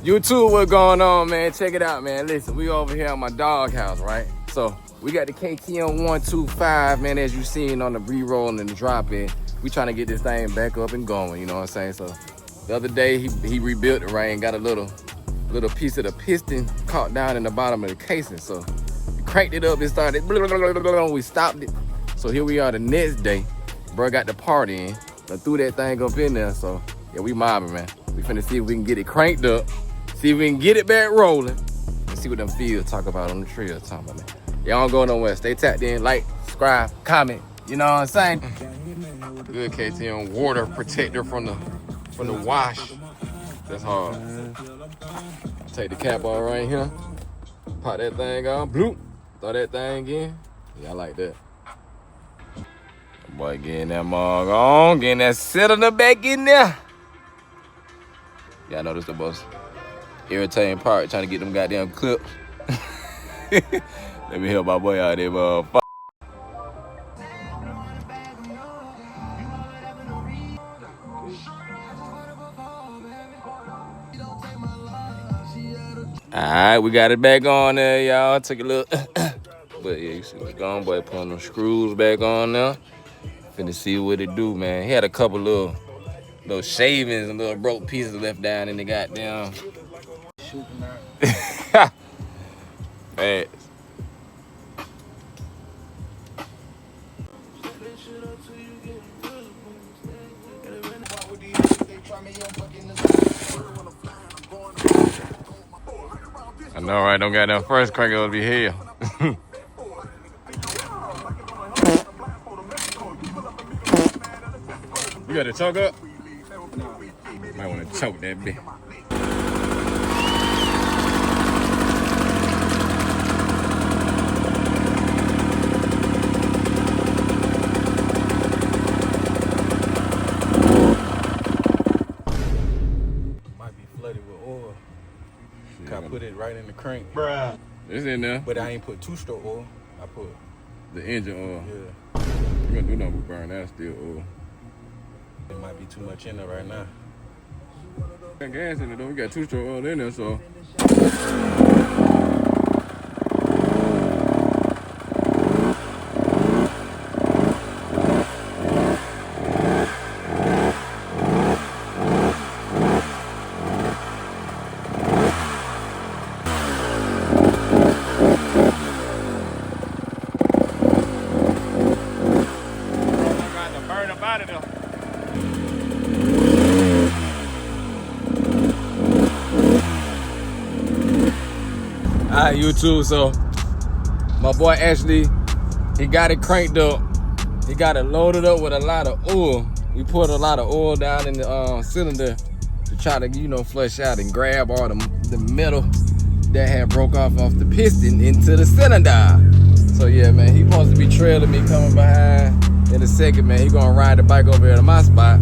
YouTube, what's going on, man? Check it out, man. Listen, we over here at my dog house, right? So we got the KTM 125, man, as you seen on the re-roll and the drop-in. We trying to get this thing back up and going, you know what I'm saying? So the other day, he rebuilt it, right, and got a little piece of the piston caught down in the bottom of the casing. So we cranked it up and started, we stopped it. So here we are the next day. Bro got the part in, but threw that thing up in there. So yeah, we mobbing, man. We finna see if we can get it cranked up, see if we can get it back rolling, and see what them fields talk about on the trail talking about, man. Y'all don't go nowhere. Stay tapped in, like, subscribe, comment. You know what I'm saying? Good KTM water protector from the wash. That's hard. Take the cap off right here. Pop that thing on. Bloop. Throw that thing in. Yeah, I like that. Boy, getting that mug on. Getting that cylinder back in there. Y'all know this the most irritating part, trying to get them goddamn clips. Let me help my boy out there, motherfucker. Alright, we got it back on there, y'all. Took a little, but yeah, you see what's going on, boy. Putting them screws back on there. Finna see what it do, man. He had a couple little shavings and little broke pieces left down in the goddamn. Facts. I know, right? Don't got that first crank, it'll be hell. You got to choke up? Might want to choke that bitch. Might be flooded with oil. I put it right in the crank. Bruh. It's in there. But I ain't put two-stroke oil. I put the engine oil. Yeah. You gonna do nothing but burn that still oil. It might be too much in there right now. Got gas in it though. We got two-stroke oil in there, so. Alright, YouTube, so my boy Ashley, he got it cranked up. He got it loaded up with a lot of oil. We put a lot of oil down in the cylinder to try to, you know, flush out and grab all the metal that had broke off the piston into the cylinder. So yeah, man, he supposed to be trailing me coming behind in a second, man. He gonna ride the bike over here to my spot.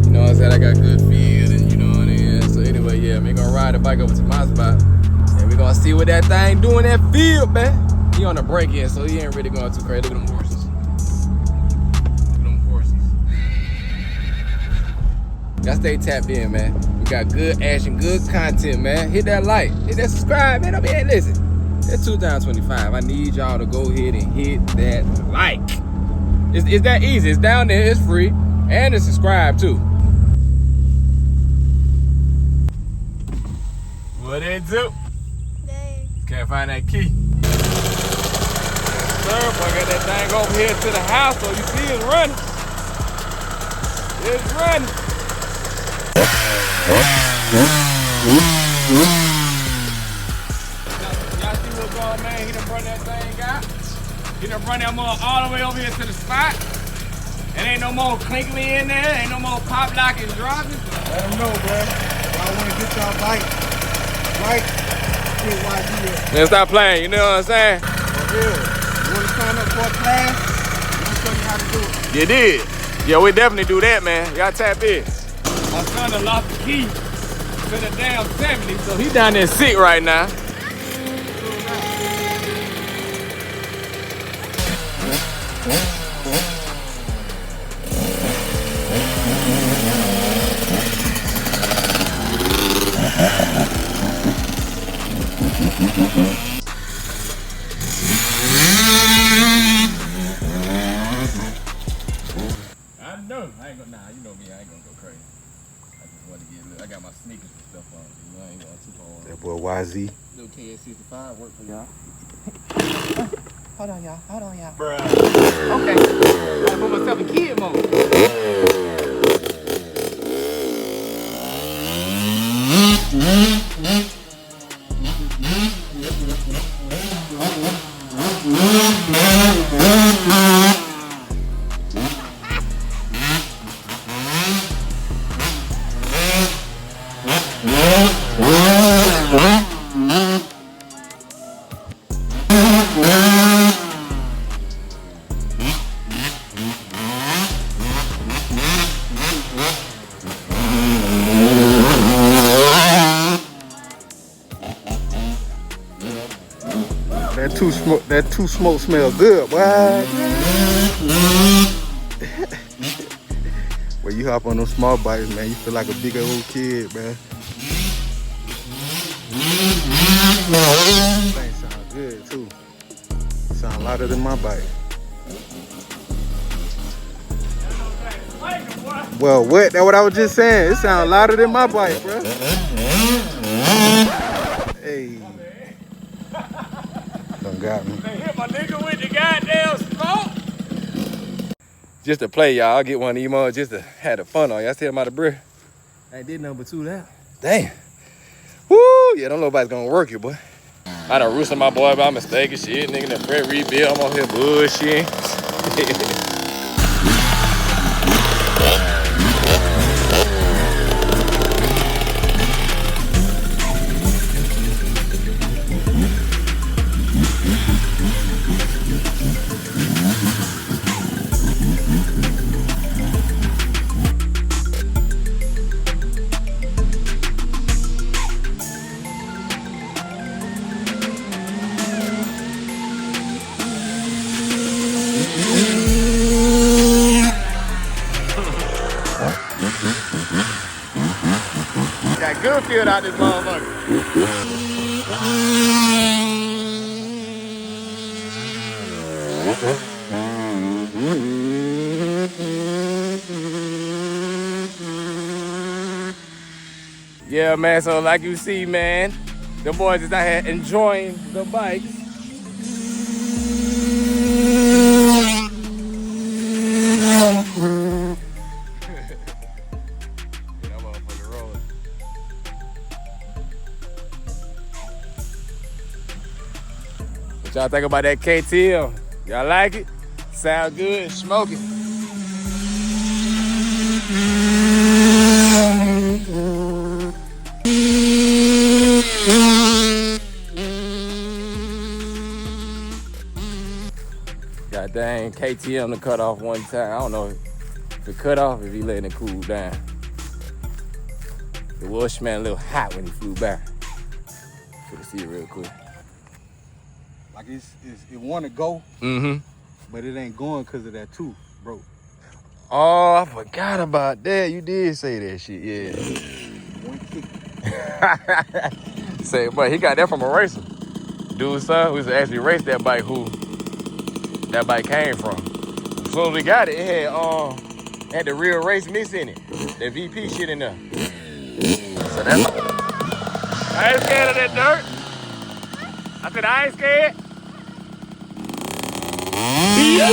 You know what I'm saying? I got good feel and you know what I mean? So anyway, yeah, man, he gonna ride the bike over to my spot. And we gonna see what that thing do in that field, man. He on the break in, so he ain't really going too crazy. Look at them horses. Look at them horses. Y'all stay tapped in, man. We got good action, good content, man. Hit that like, hit that subscribe, man. Don't be, hey, listen. That's 2025. I need y'all to go ahead and hit that like. It's that easy. It's down there. It's free. And it's subscribe, too. What it do? Can't find that key. Sir, boy, got that thing over here to the house, so you see it's running. It's running. Y'all see what's going on, man? He done run that thing out. He done run that mother all the way over here to the spot. It ain't no more clinkly in there. Ain't no more pop locking and dropping. Let them know, bro. I want to get y'all bike right. Man, stop playing, you know what I'm saying? For real. You want to sign up for a class? I'm going to show you how to do it. You did. Yeah, we definitely do that, man. Y'all tap in. My son done lost the key to the damn 70, so he down there sick right now. go crazy. I just want to get a little, I got my sneakers and stuff on. You know, I ain't going too hard. That boy YZ. Little KS65 work for y'all. Hold on, y'all. Hold on, y'all. Bruh. Okay. I put myself in kid mode. That two smoke smell good, boy. When you hop on those small bikes, man, you feel like a big old kid, man. Thing sound good too. Sound louder than my bike. Well, what? That's what I was just saying. It sounds louder than my bike, bro. Hey. Done got me. They hit my nigga with the goddamn smoke. Just to play, y'all. I'll get one of these more just to have the fun on. Y'all see them out of breath? I did number 2 now. Damn. Woo! Yeah, don't know nobody's gonna work you, boy. I done roosted my boy by mistake and shit. Nigga, that Fred rebuild. I'm on here bullshit. Got good feel out this motherfucker. Yeah, man, so like you see, man, the boys is out here enjoying the bikes. What y'all think about that KTM? Y'all like it? Sound good? Smoke it. God dang, KTM to cut off one time. I don't know if it cut off, if he letting it cool down. It was smelling a little hot when he flew back. Should see it real quick. Like it want to go, but it ain't going because of that tooth, bro. Oh, I forgot about that. You did say that shit, yeah. One kick. Say, but he got that from a racer. Dude's son who used to actually race that bike, who that bike came from. As soon as we got it, it had the real race mix in it. That VP shit in there. So that's. I ain't scared of that dirt. I said I ain't scared. Well,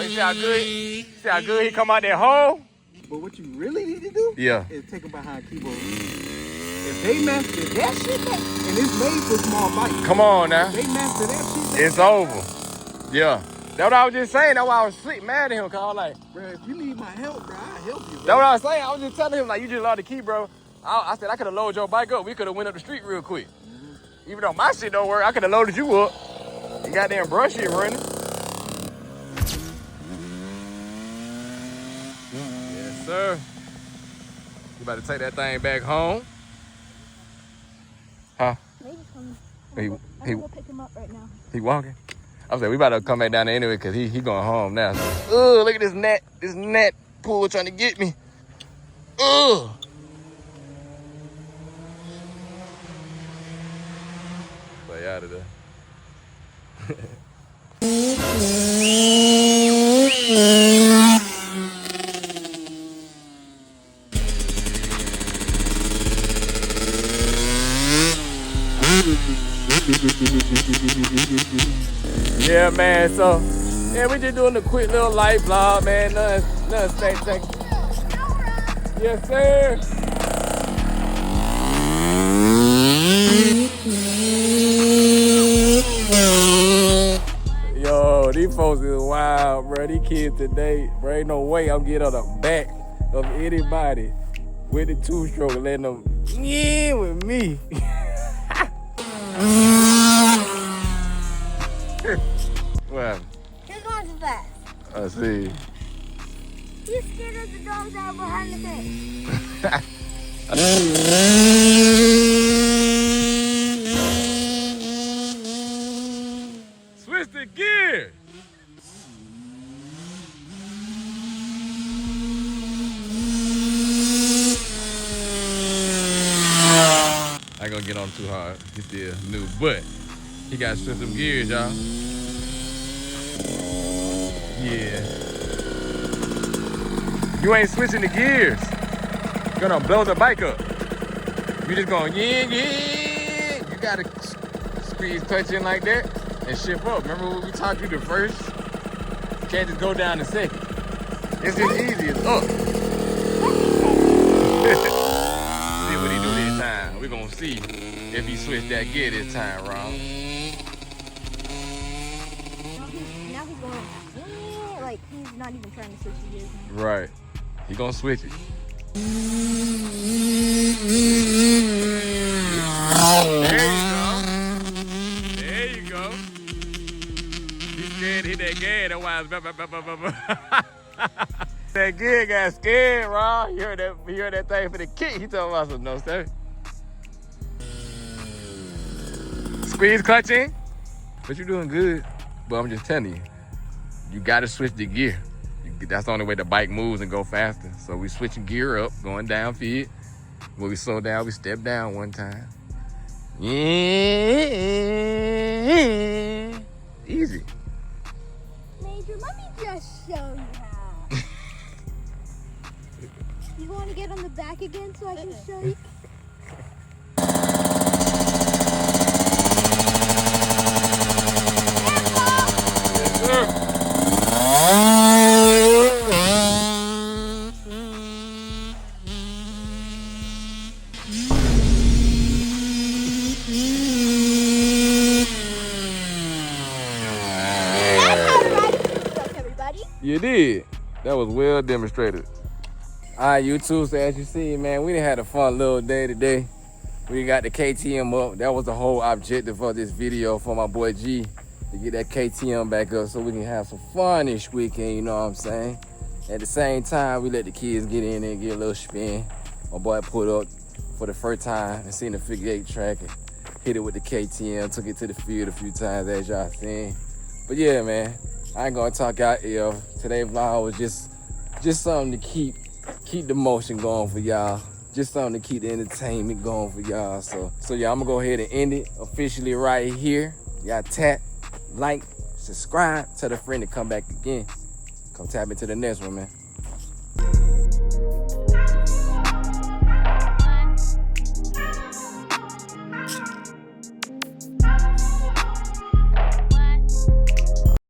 you see how good? See how good he come out that hole? But what you really need to do is take them behind keyboard. If they master that shit, and it's made for small bikes. Come on now. If they master that shit, it's over. Yeah. That's what I was just saying. That's why I was sleep mad at him, cause I was like, bro, if you need my help, bro, I'll help you. Bro. That's what I was saying. I was just telling him, like, you just lost the key, bro. I said I could have loaded your bike up. We could have went up the street real quick. Even though my shit don't work, I could have loaded you up. You goddamn brush shit running. Yes, sir. You about to take that thing back home? Huh? I'm gonna pick him up right now. He walking? I was like, we about to come back down there anyway, because he going home now. Ugh, look at this gnat pool trying to get me. Ugh. Play out of there. Yeah, man, so, yeah, we just doing a quick little life vlog, man, nothing spectacular. Yes, sir. Yo, these folks is wild, bro. These kids today, bro, ain't no way I'm getting on the back of anybody with the two-stroke and letting them in with me. What? He's going too fast. I see. He's scared of the dogs out behind the fence. Switch the gear. I ain't gonna get on too hard. He's still new, but he got to switch them gears, y'all. Yeah. You ain't switching the gears. You're gonna blow the bike up. You just going, yeah. You gotta squeeze clutch in like that and shift up. Remember what we taught you the first? You can't just go down the second. It's just easy as up. See what he do this time. We're gonna see if he switched that gear this time, Rob. Now he's going, like, he's not even trying to switch the gears. Right. He gonna switch it. There you go. He's scared to hit that gear. That's why it's that gear got scared, Rob. You heard that thing for the kick. He told us, no, sir. Squeeze clutch in. But you're doing good. But I'm just telling you, you gotta switch the gear. That's the only way the bike moves and go faster. So we switching gear up, going down feed. When we slow down, we step down one time. Yeah. Easy. Major, let me just show you how. You want to get on the back again so I can show you? Yes, sir. You did. That was well demonstrated. All right, YouTube, so as you see, man, we done had a fun little day today. We got the KTM up. That was the whole objective of this video for my boy G, to get that KTM back up so we can have some fun this weekend, you know what I'm saying? At the same time, we let the kids get in there and get a little spin. My boy put up for the first time and seen the figure 8 track and hit it with the KTM, took it to the field a few times, as y'all seen. But yeah, man, I ain't gonna talk out here. Today's vlog was just something to keep the motion going for y'all. Just something to keep the entertainment going for y'all. So yeah, I'm gonna go ahead and end it officially right here. Y'all tap, like, subscribe, tell a friend to come back again. Come tap into the next one, man.